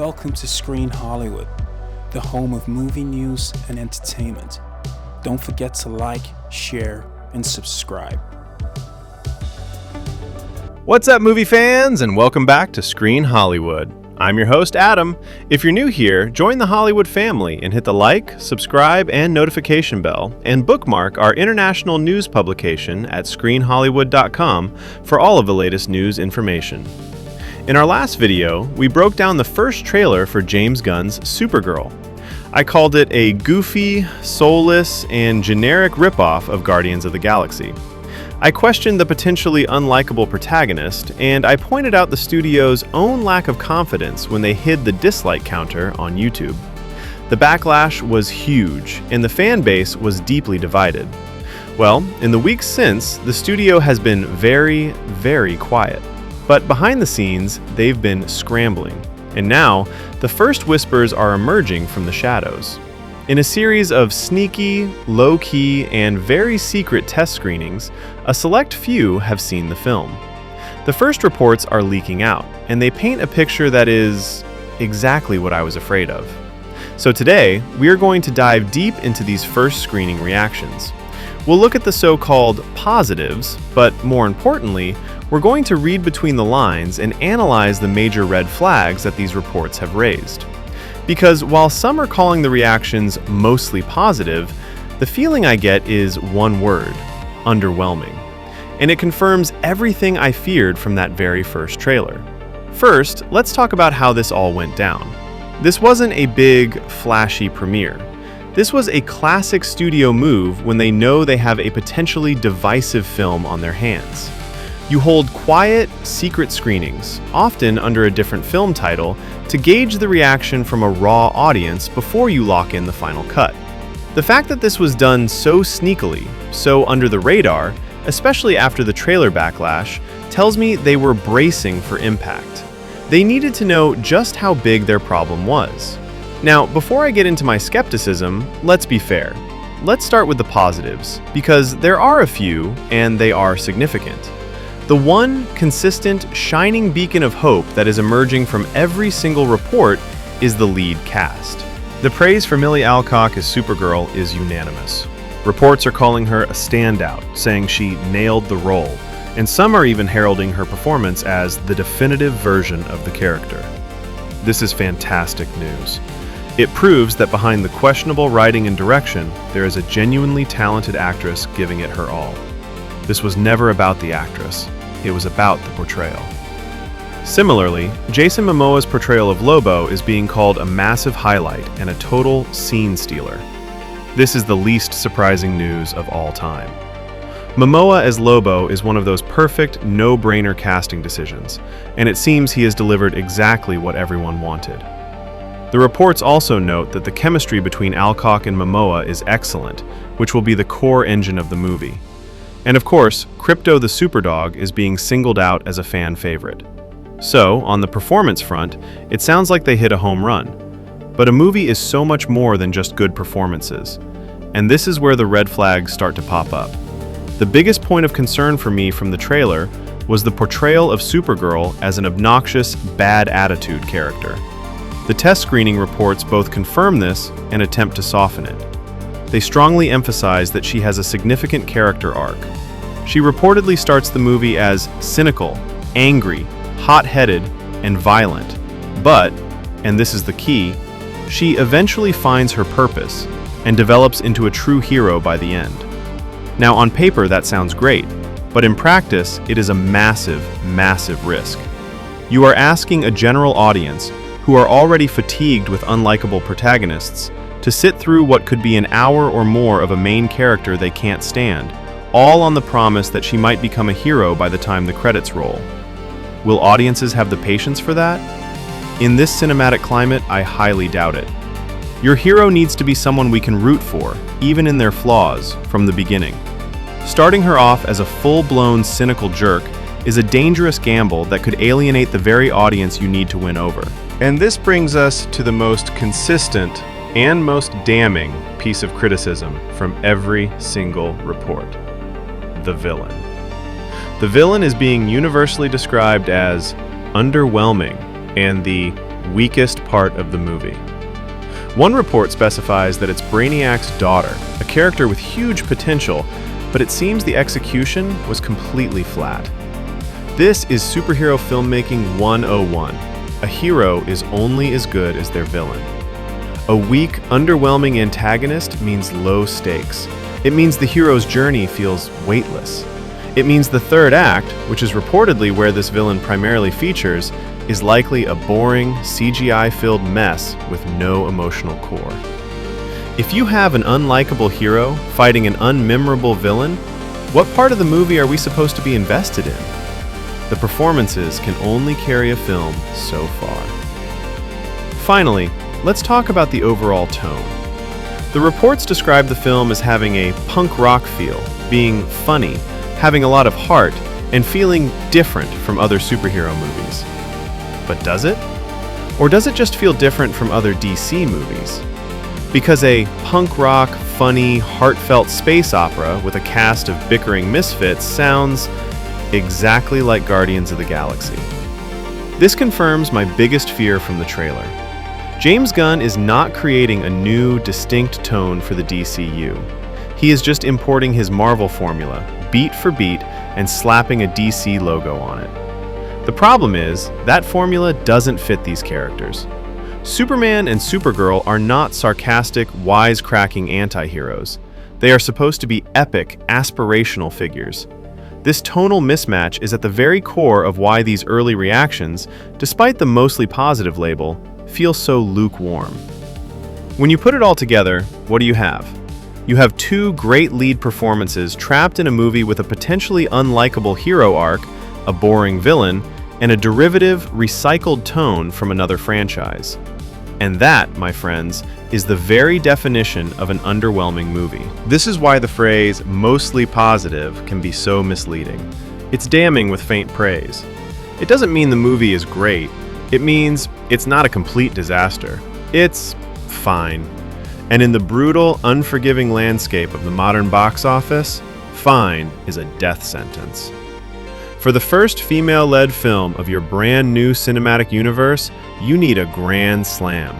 Welcome to Screen Hollywood, the home of movie news and entertainment. Don't forget to like, share, and subscribe. What's up, movie fans, and welcome back to Screen Hollywood. I'm your host, Adam. If you're new here, join the Hollywood family and hit the like, subscribe, and notification bell, and bookmark our international news publication at screenhollywood.com for all of the latest news information. In our last video, we broke down the first trailer for James Gunn's Supergirl. I called it a goofy, soulless, and generic ripoff of Guardians of the Galaxy. I questioned the potentially unlikable protagonist, and I pointed out the studio's own lack of confidence when they hid the dislike counter on YouTube. The backlash was huge, and the fan base was deeply divided. Well, in the weeks since, the studio has been very, very quiet. But behind the scenes, they've been scrambling. And now, the first whispers are emerging from the shadows. In a series of sneaky, low-key, and very secret test screenings, a select few have seen the film. The first reports are leaking out, and they paint a picture that is exactly what I was afraid of. So today, we are going to dive deep into these first screening reactions. We'll look at the so-called positives, but more importantly, we're going to read between the lines and analyze the major red flags that these reports have raised. Because while some are calling the reactions mostly positive, the feeling I get is one word: underwhelming. And it confirms everything I feared from that very first trailer. First, let's talk about how this all went down. This wasn't a big, flashy premiere. This was a classic studio move when they know they have a potentially divisive film on their hands. You hold quiet, secret screenings, often under a different film title, to gauge the reaction from a raw audience before you lock in the final cut. The fact that this was done so sneakily, so under the radar, especially after the trailer backlash, tells me they were bracing for impact. They needed to know just how big their problem was. Now, before I get into my skepticism, let's be fair. Let's start with the positives, because there are a few, and they are significant. The one consistent, shining beacon of hope that is emerging from every single report is the lead cast. The praise for Millie Alcock as Supergirl is unanimous. Reports are calling her a standout, saying she nailed the role, and some are even heralding her performance as the definitive version of the character. This is fantastic news. It proves that behind the questionable writing and direction, there is a genuinely talented actress giving it her all. This was never about the actress. It was about the portrayal. Similarly, Jason Momoa's portrayal of Lobo is being called a massive highlight and a total scene stealer. This is the least surprising news of all time. Momoa as Lobo is one of those perfect, no-brainer casting decisions, and it seems he has delivered exactly what everyone wanted. The reports also note that the chemistry between Alcock and Momoa is excellent, which will be the core engine of the movie. And of course, Crypto the Superdog is being singled out as a fan favorite. So, on the performance front, it sounds like they hit a home run. But a movie is so much more than just good performances. And this is where the red flags start to pop up. The biggest point of concern for me from the trailer was the portrayal of Supergirl as an obnoxious, bad attitude character. The test screening reports both confirm this and attempt to soften it. They strongly emphasize that she has a significant character arc. She reportedly starts the movie as cynical, angry, hot-headed, and violent. But, and this is the key, she eventually finds her purpose and develops into a true hero by the end. Now, on paper, that sounds great, but in practice, it is a massive, massive risk. You are asking a general audience, who are already fatigued with unlikable protagonists, to sit through what could be an hour or more of a main character they can't stand, all on the promise that she might become a hero by the time the credits roll. Will audiences have the patience for that? In this cinematic climate, I highly doubt it. Your hero needs to be someone we can root for, even in their flaws, from the beginning. Starting her off as a full-blown cynical jerk is a dangerous gamble that could alienate the very audience you need to win over. And this brings us to the most consistent and most damning piece of criticism from every single report: the villain. The villain is being universally described as underwhelming and the weakest part of the movie. One report specifies that it's Brainiac's daughter, a character with huge potential, but it seems the execution was completely flat. This is superhero filmmaking 101. A hero is only as good as their villain. A weak, underwhelming antagonist means low stakes. It means the hero's journey feels weightless. It means the third act, which is reportedly where this villain primarily features, is likely a boring, CGI-filled mess with no emotional core. If you have an unlikable hero fighting an unmemorable villain, what part of the movie are we supposed to be invested in? The performances can only carry a film so far. Finally, let's talk about the overall tone. The reports describe the film as having a punk rock feel, being funny, having a lot of heart, and feeling different from other superhero movies. But does it? Or does it just feel different from other DC movies? Because a punk rock, funny, heartfelt space opera with a cast of bickering misfits sounds exactly like Guardians of the Galaxy. This confirms my biggest fear from the trailer. James Gunn is not creating a new, distinct tone for the DCU. He is just importing his Marvel formula, beat for beat, and slapping a DC logo on it. The problem is, that formula doesn't fit these characters. Superman and Supergirl are not sarcastic, wisecracking anti-heroes. They are supposed to be epic, aspirational figures. This tonal mismatch is at the very core of why these early reactions, despite the mostly positive label, feel so lukewarm. When you put it all together, what do you have? You have two great lead performances trapped in a movie with a potentially unlikable hero arc, a boring villain, and a derivative, recycled tone from another franchise. And that, my friends, is the very definition of an underwhelming movie. This is why the phrase mostly positive can be so misleading. It's damning with faint praise. It doesn't mean the movie is great. It means it's not a complete disaster. It's fine. And in the brutal, unforgiving landscape of the modern box office, fine is a death sentence. For the first female-led film of your brand new cinematic universe, you need a grand slam.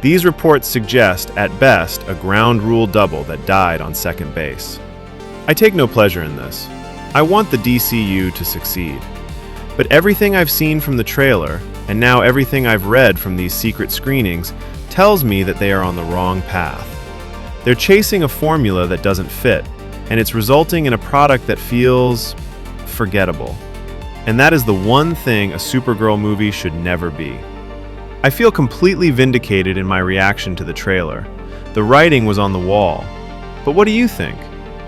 These reports suggest, at best, a ground rule double that died on second base. I take no pleasure in this. I want the DCU to succeed. But everything I've seen from the trailer, and now everything I've read from these secret screenings, tells me that they are on the wrong path. They're chasing a formula that doesn't fit, and it's resulting in a product that feels forgettable. And that is the one thing a Supergirl movie should never be. I feel completely vindicated in my reaction to the trailer. The writing was on the wall. But what do you think?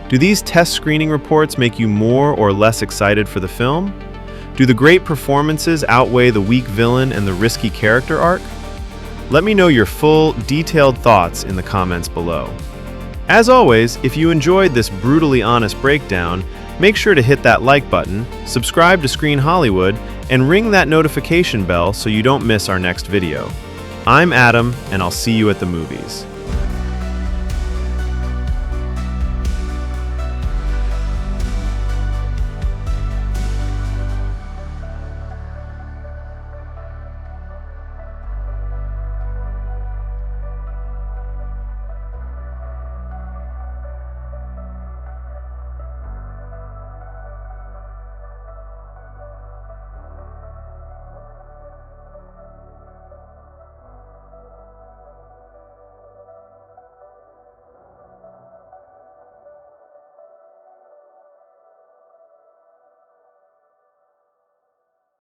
Do these test screening reports make you more or less excited for the film? Do the great performances outweigh the weak villain and the risky character arc? Let me know your full, detailed thoughts in the comments below. As always, if you enjoyed this brutally honest breakdown, make sure to hit that like button, subscribe to Screen Hollywood, and ring that notification bell so you don't miss our next video. I'm Adam, and I'll see you at the movies.